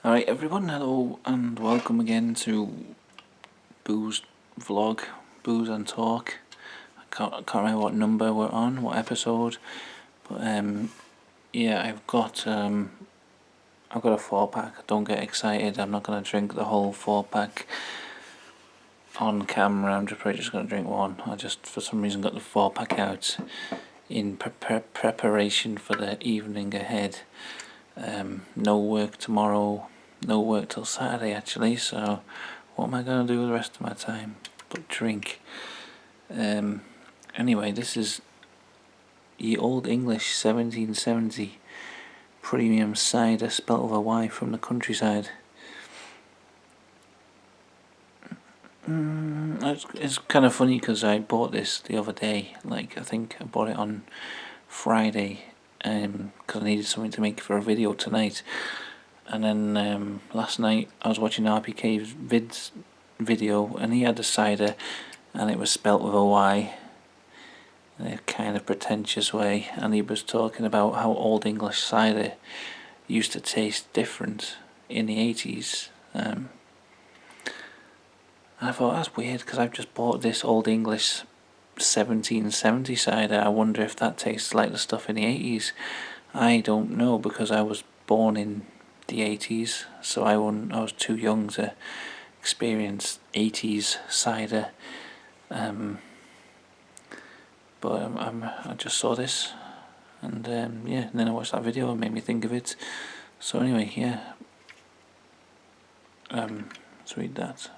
Alright everyone, hello and welcome again to Booze Vlog, Booze and Talk. I can't remember what number we're on, what episode, but yeah, I've got a 4-pack. Don't get excited, I'm not going to drink the whole 4-pack on camera. I'm probably just going to drink one. I just for some reason got the 4-pack out in preparation for the evening ahead. No work tomorrow, no work till Saturday actually, so what am I going to do with the rest of my time but drink? Anyway, this is Ye Old English 1770 premium cider, spelt with a Y, from the countryside. It's kind of funny because I bought this the other day. I think I bought it on Friday because I needed something to make for a video tonight. And then last night I was watching RPK's video and he had a cider and it was spelt with a Y in a kind of pretentious way, and he was talking about how Old English cider used to taste different in the 80s. And I thought, that's weird because I've just bought this Old English 1770 cider. I wonder if that tastes like the stuff in the 80s. I don't know because I was born in the 80s, so I was too young to experience 80s cider. But I just saw this and yeah, and then I watched that video and made me think of it. So anyway, yeah, let's read that.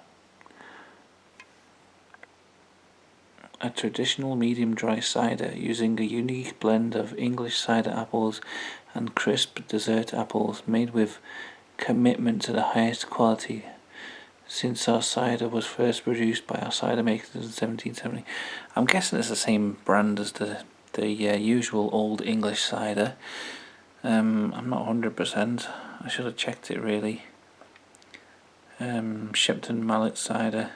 A traditional medium dry cider using a unique blend of English cider apples and crisp dessert apples, made with commitment to the highest quality. Since our cider was first produced by our cider makers in 1770. I'm guessing it's the same brand as the usual Old English cider. I'm not 100%. I should have checked it really. Shipton Mallet cider.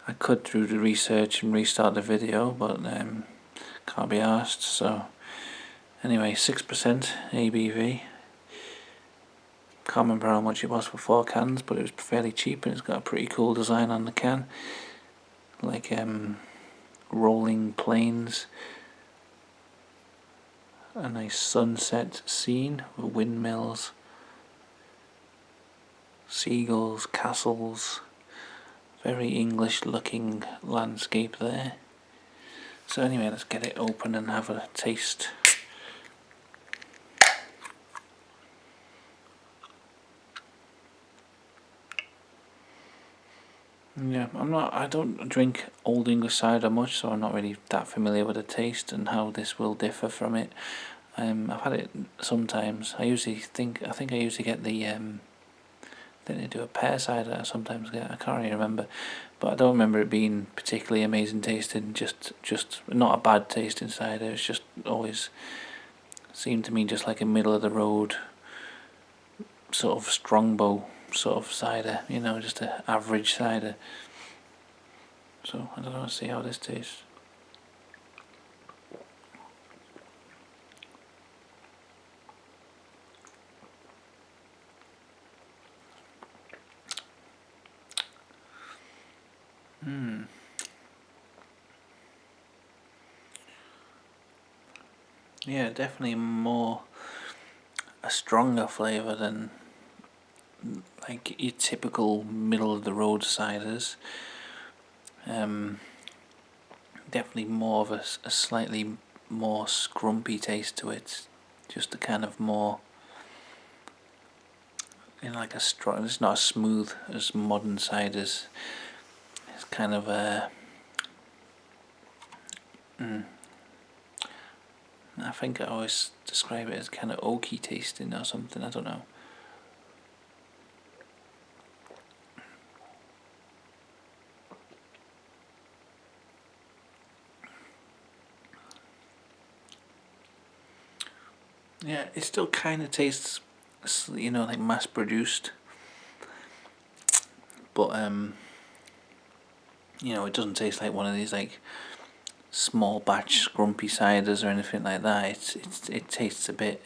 I could do the research and restart the video, but can't be asked. So anyway, 6% ABV. Can't remember how much it was for 4 cans, but it was fairly cheap, and it's got a pretty cool design on the can, like rolling plains, a nice sunset scene with windmills, seagulls, castles. Very English looking landscape there. So anyway, let's get it open and have a taste. Yeah, I don't drink Old English cider much, so I'm not really that familiar with the taste and how this will differ from it. I've had it sometimes. I think I usually get the then they do a pear cider. I sometimes get. I can't really remember, but I don't remember it being particularly amazing tasting. Just not a bad tasting cider. It's just always seemed to me just like a middle of the road sort of strongbow sort of cider, just an average cider. So I don't know, see how this tastes. Yeah, definitely a stronger flavour than like your typical middle of the road ciders. Definitely more of a slightly more scrumpy taste to it. Just a kind of more like a strong. It's not as smooth as modern ciders. It's kind of a. I think I always describe it as kind of oaky tasting or something. I don't know. Yeah, it still kind of tastes, like mass produced, but it doesn't taste like one of these like small batch scrumpy ciders or anything like that. It tastes a bit,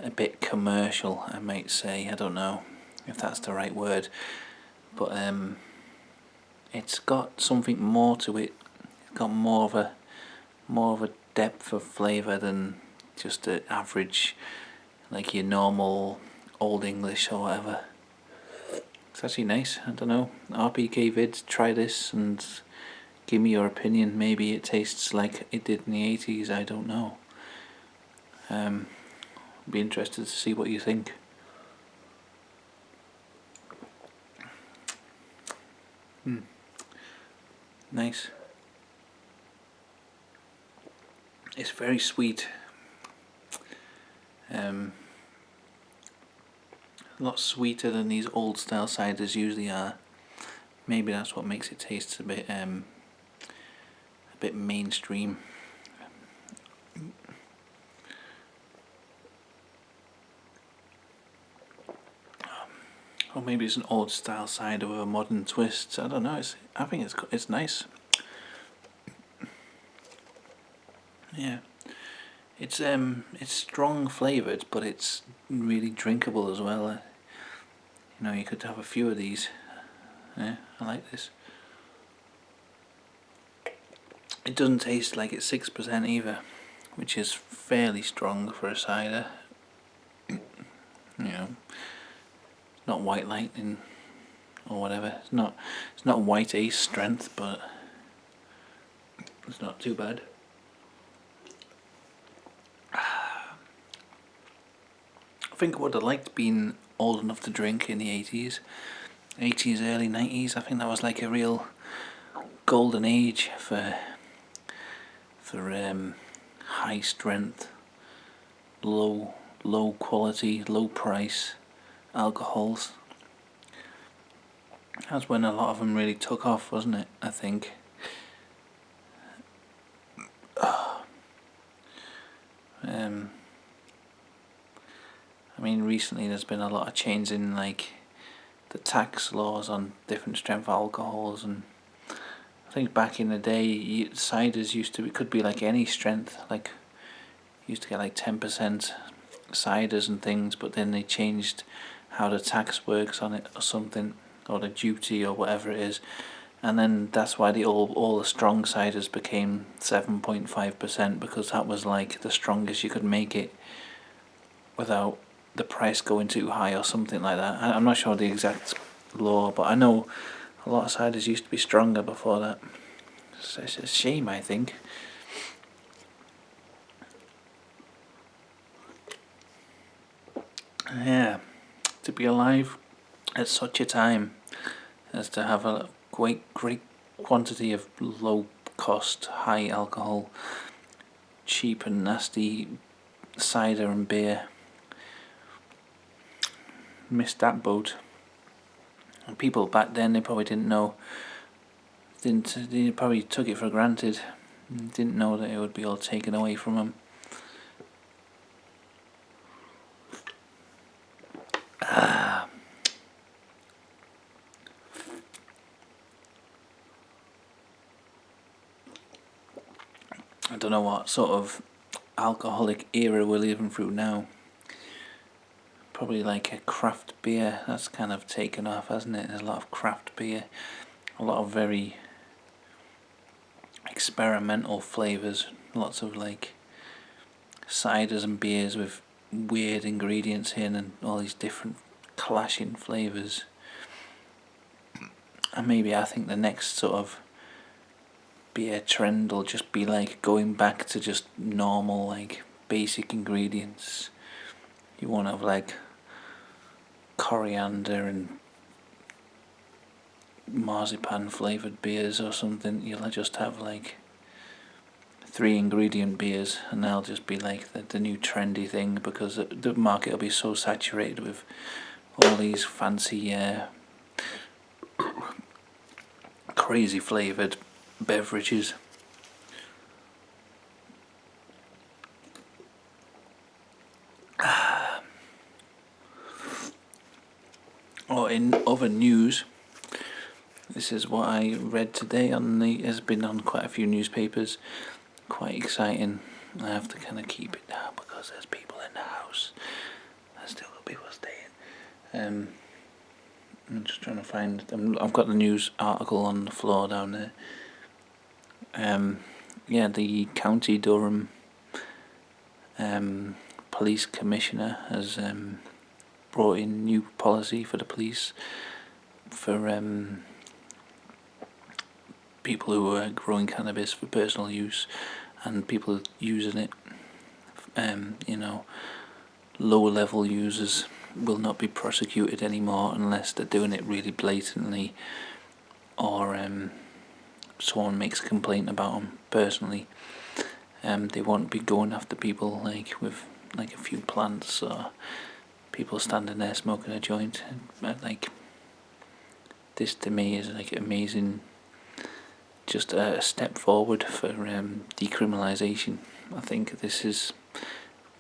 a bit commercial, I might say. I don't know if that's the right word, but it's got something more to it. It's got more of a depth of flavour than just the average, like your normal Old English or whatever. It's actually nice. I don't know. RPK vids, try this and give me your opinion. Maybe it tastes like it did in the 80s. I don't know. Be interested to see what you think. Nice. It's very sweet. A lot sweeter than these old style ciders usually are. Maybe that's what makes it taste a bit mainstream. Or maybe it's an old style cider with a modern twist. I don't know. I think it's nice. Yeah, it's strong flavoured, but it's really drinkable as well. You could have a few of these. Yeah, I like this. It doesn't taste like it's 6% either, which is fairly strong for a cider. Not White Lightning or whatever. It's not White Ace strength, but it's not too bad. I think I would have liked being old enough to drink in the 80s, early 90s. I think that was like a real golden age for high strength, low quality, low price alcohols. That's when a lot of them really took off, wasn't it? I think. Recently there's been a lot of change in like the tax laws on different strength alcohols, and I think back in the day ciders it could be like any strength, like you used to get like 10% ciders and things, but then they changed how the tax works on it or something, or the duty or whatever it is, and then that's why all the strong ciders became 7.5%, because that was like the strongest you could make it without the price going too high or something like that. I'm not sure the exact law, but I know a lot of ciders used to be stronger before that. It's a shame, I think. Yeah, to be alive at such a time as to have a great quantity of low cost, high alcohol, cheap and nasty cider and beer. Missed that boat. And people back then, they probably didn't know. They probably took it for granted. Didn't know that it would be all taken away from them. I don't know what sort of alcoholic era we're living through now. Probably like a craft beer. That's kind of taken off, hasn't it? There's a lot of craft beer, a lot of very experimental flavours, lots of like ciders and beers with weird ingredients in and all these different clashing flavours. And maybe I think the next sort of beer trend will just be like going back to just normal, like basic ingredients. You won't have like coriander and marzipan flavoured beers or something. You'll just have like 3 ingredient beers, and they'll just be like the new trendy thing, because the market will be so saturated with all these fancy crazy flavoured beverages. Or in other news, this is what I read today has been on quite a few newspapers. Quite exciting. I have to kind of keep it down because there's people in the house. I'm just trying to find. I've got the news article on the floor down there. Yeah, the County Durham police commissioner has brought in new policy for the police for people who are growing cannabis for personal use and people using it. Lower level users will not be prosecuted anymore unless they're doing it really blatantly, or someone makes a complaint about them personally. They won't be going after people like with like a few plants or people standing there smoking a joint. Like, this to me is like amazing, just a step forward for decriminalisation. I think this is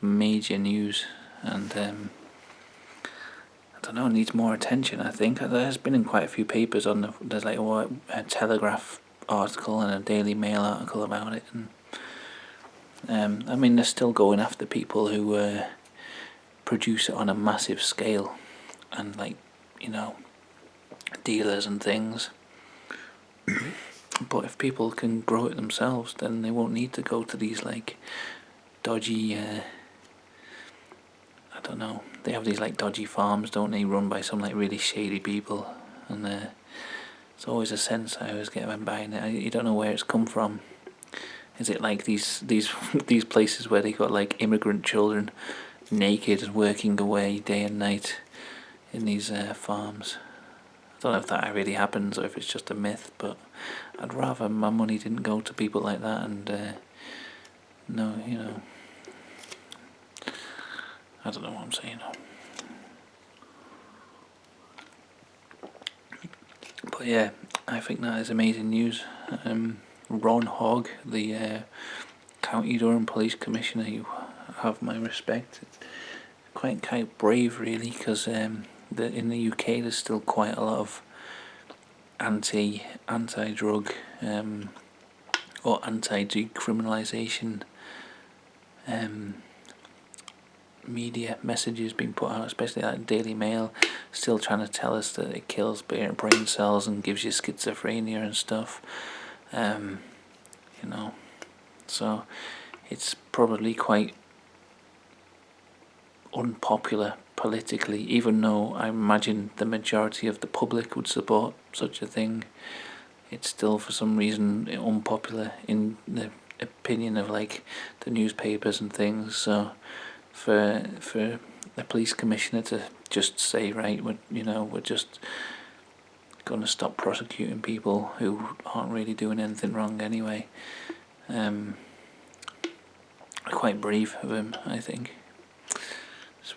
major news, and I don't know, needs more attention. I think there's been in quite a few papers on there's like a Telegraph article and a Daily Mail article about it, and I mean they're still going after people who produce it on a massive scale, and like, dealers and things. But if people can grow it themselves, then they won't need to go to these like dodgy I don't know, they have these like dodgy farms, don't they, run by some like really shady people, and it's always a sense I always get when buying it. You don't know where it's come from. Is it like these these places where they got like immigrant children naked and working away day and night in these farms? I don't know if that really happens or if it's just a myth, but I'd rather my money didn't go to people like that, and no, I don't know what I'm saying. But yeah, I think that is amazing news. Ron Hogg, the County Durham Police Commissioner, you have my respect. Quite brave, really, because in the UK there's still quite a lot of anti-drug or anti-decriminalisation media messages being put out, especially like Daily Mail, still trying to tell us that it kills brain cells and gives you schizophrenia and stuff. So it's probably quite unpopular politically, even though I imagine the majority of the public would support such a thing. It's still for some reason unpopular in the opinion of like the newspapers and things. So for the police commissioner to just say, right, we're just going to stop prosecuting people who aren't really doing anything wrong anyway. Quite brave of him, I think.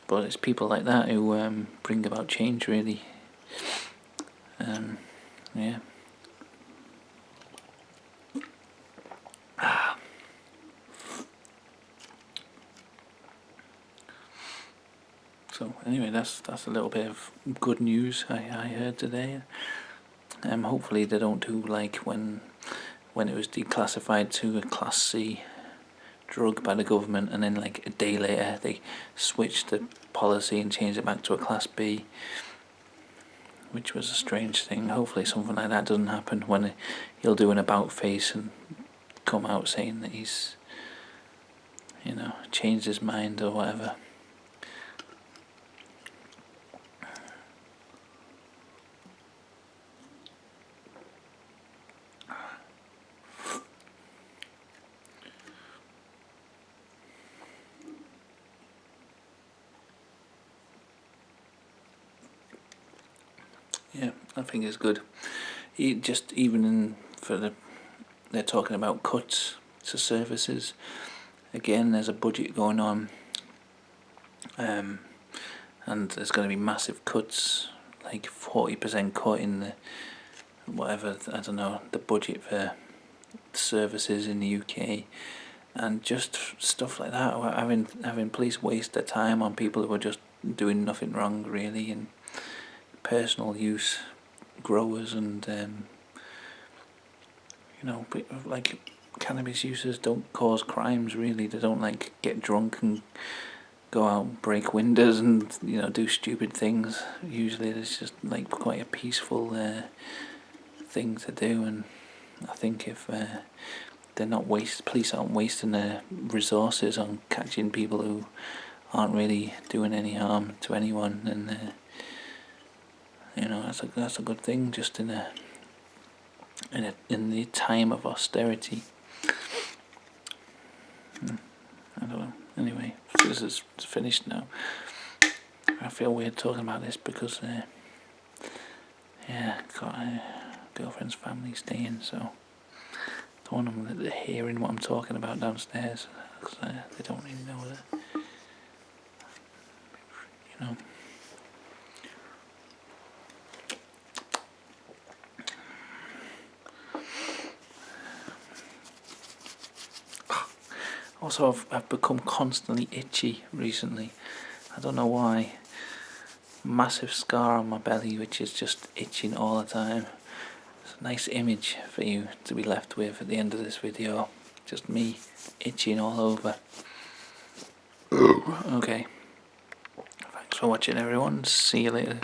But it's people like that who bring about change, really. Yeah. So anyway, that's a little bit of good news I heard today. Hopefully they don't do like when it was declassified to a Class C drug by the government, and then like a day later they switched the policy and changed it back to a Class B, which was a strange thing. Hopefully something like that doesn't happen when he'll do an about face and come out saying that he's changed his mind or whatever. Yeah, I think it's good. They're talking about cuts to services. Again, there's a budget going on, and there's going to be massive cuts, like 40% cut in the the budget for services in the UK, and just stuff like that. Having police waste their time on people who are just doing nothing wrong, really, and personal use growers, and like cannabis users don't cause crimes, really. They don't like get drunk and go out and break windows and do stupid things. Usually it's just like quite a peaceful thing to do, and I think if police aren't wasting their resources on catching people who aren't really doing any harm to anyone, then that's a good thing. Just in the time of austerity. I don't know. Anyway, this is finished now. I feel weird talking about this because got a girlfriend's family staying, so don't want them hearing what I'm talking about downstairs, because they don't really know that, Also, I've become constantly itchy recently. I don't know why. Massive scar on my belly, which is just itching all the time. It's a nice image for you to be left with at the end of this video. Just me itching all over. Okay. Thanks for watching, everyone. See you later.